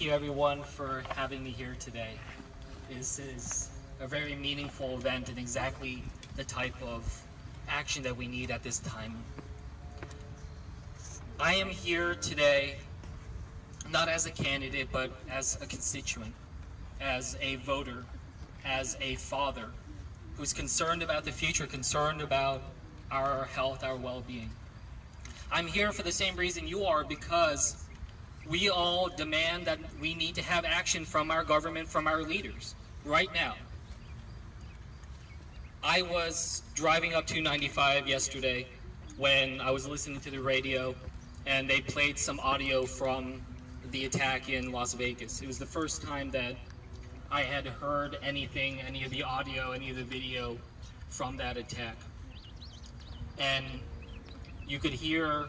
thank you everyone for having me here today. This is a very meaningful event and exactly the type of action that we need at this time. I am here today not as a candidate, but as a constituent, as a voter, as a father who's concerned about the future, concerned about our health, our well-being. I'm here for the same reason you are, because we all demand that we need to have action from our government, from our leaders, right now. I was driving up 295 yesterday when I was listening to the radio, and they played some audio from the attack in Las Vegas. It was the first time that I had heard anything, any of the audio, any of the video from that attack. And you could hear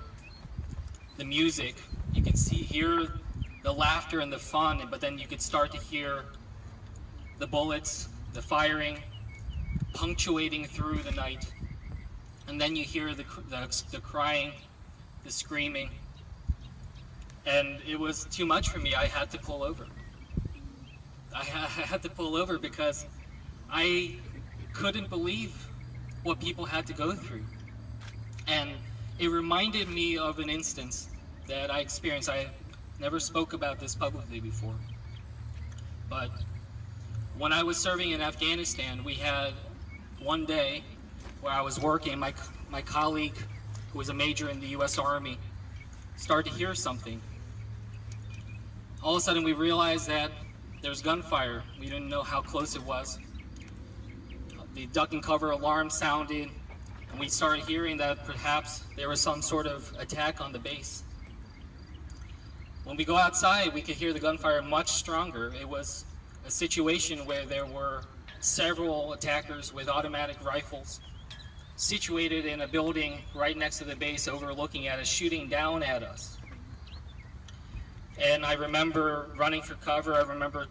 the music, you could hear the laughter and the fun, but then you could start to hear the bullets, the firing, punctuating through the night. And then you hear the crying, the screaming. And it was too much for me. I had to pull over. I had to pull over because I couldn't believe what people had to go through. And it reminded me of an instance that I experienced. I never spoke about this publicly before. But when I was serving in Afghanistan, we had one day where I was working, my colleague, who was a major in the US Army, started to hear something. All of a sudden we realized that there's gunfire. We didn't know how close it was. The duck and cover alarm sounded, and we started hearing that perhaps there was some sort of attack on the base. When we go outside, we could hear the gunfire much stronger. It was a situation where there were several attackers with automatic rifles situated in a building right next to the base, overlooking at us, shooting down at us. And I remember running for cover. I remember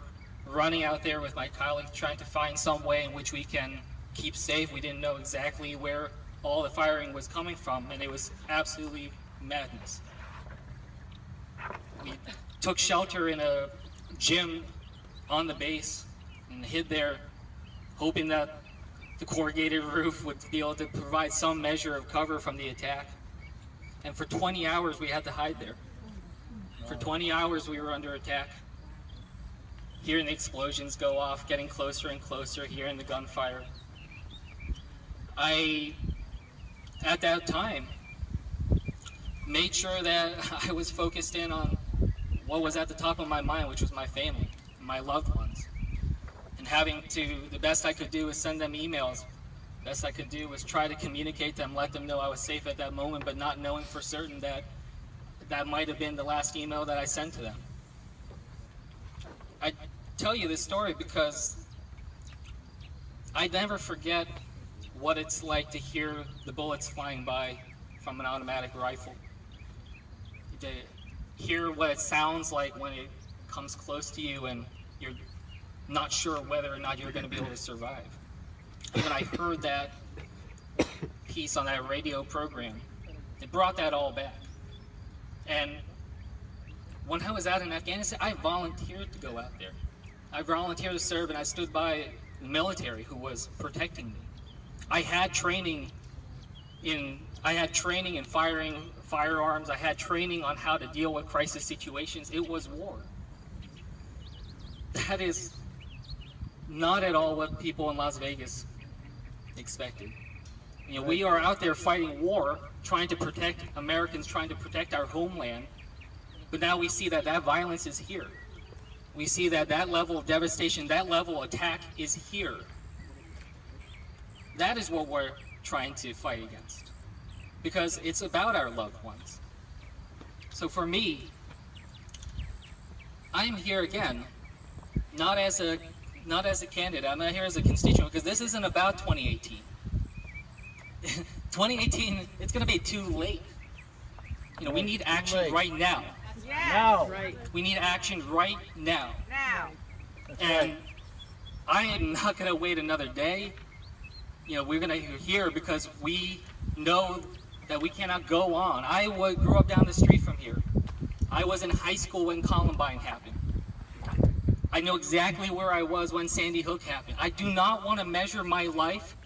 running out there with my colleague, trying to find some way in which we can keep safe. We didn't know exactly where all the firing was coming from, and it was absolutely madness. We took shelter in a gym on the base and hid there, hoping that the corrugated roof would be able to provide some measure of cover from the attack. And for 20 hours we had to hide there. For 20 hours we were under attack, hearing the explosions go off, getting closer and closer, hearing the gunfire. I, at that time, made sure that I was focused in on what was at the top of my mind, which was my family, my loved ones. And having to, the best I could do was send them emails. The best I could do was try to communicate them, let them know I was safe at that moment, but not knowing for certain that that might have been the last email that I sent to them. I tell you this story because I never forget what it's like to hear the bullets flying by from an automatic rifle. To hear what it sounds like when it comes close to you and you're not sure whether or not you're going to be able to survive. And when I heard that piece on that radio program, it brought that all back. And when I was out in Afghanistan, I volunteered to go out there. I volunteered to serve, and I stood by the military who was protecting me. I had training in firing firearms. I had training on how to deal with crisis situations. It was war. That is not at all what people in Las Vegas expected. You know, we are out there fighting war, trying to protect Americans, trying to protect our homeland, but now we see that that violence is here. We see that that level of devastation, that level of attack is here. That is what we're trying to fight against, because it's about our loved ones. So for me, I'm here again, not as a candidate. I'm not here as a constituent, because this isn't about 2018. 2018, it's going to be too late. You know, we need action right now. Now. Right. We need action right now. Now. And I am not going to wait another day. You know, we're going to hear, because we know that we cannot go on. I grew up down the street from here. I was in high school when Columbine happened. I know exactly where I was when Sandy Hook happened. I do not want to measure my life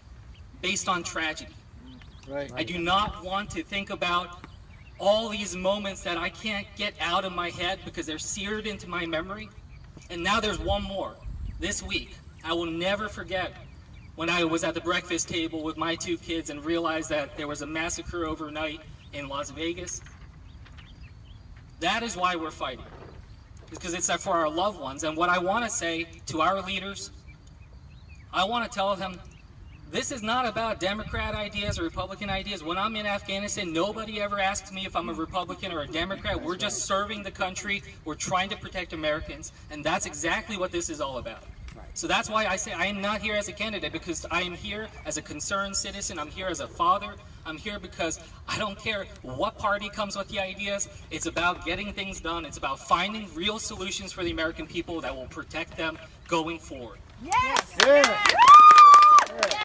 based on tragedy. Right. I do not want to think about all these moments that I can't get out of my head because they're seared into my memory. And now there's one more. This week, I will never forget when I was at the breakfast table with my two kids and realized that there was a massacre overnight in Las Vegas. That is why we're fighting. Because it's for our loved ones. And what I want to say to our leaders, I want to tell them, this is not about Democrat ideas or Republican ideas. When I'm in Afghanistan, nobody ever asks me if I'm a Republican or a Democrat. We're just serving the country. We're trying to protect Americans. And that's exactly what this is all about. So that's why I say I am not here as a candidate, because I am here as a concerned citizen. I'm here as a father. I'm here because I don't care what party comes with the ideas. It's about getting things done. It's about finding real solutions for the American people that will protect them going forward. Yes! Yeah.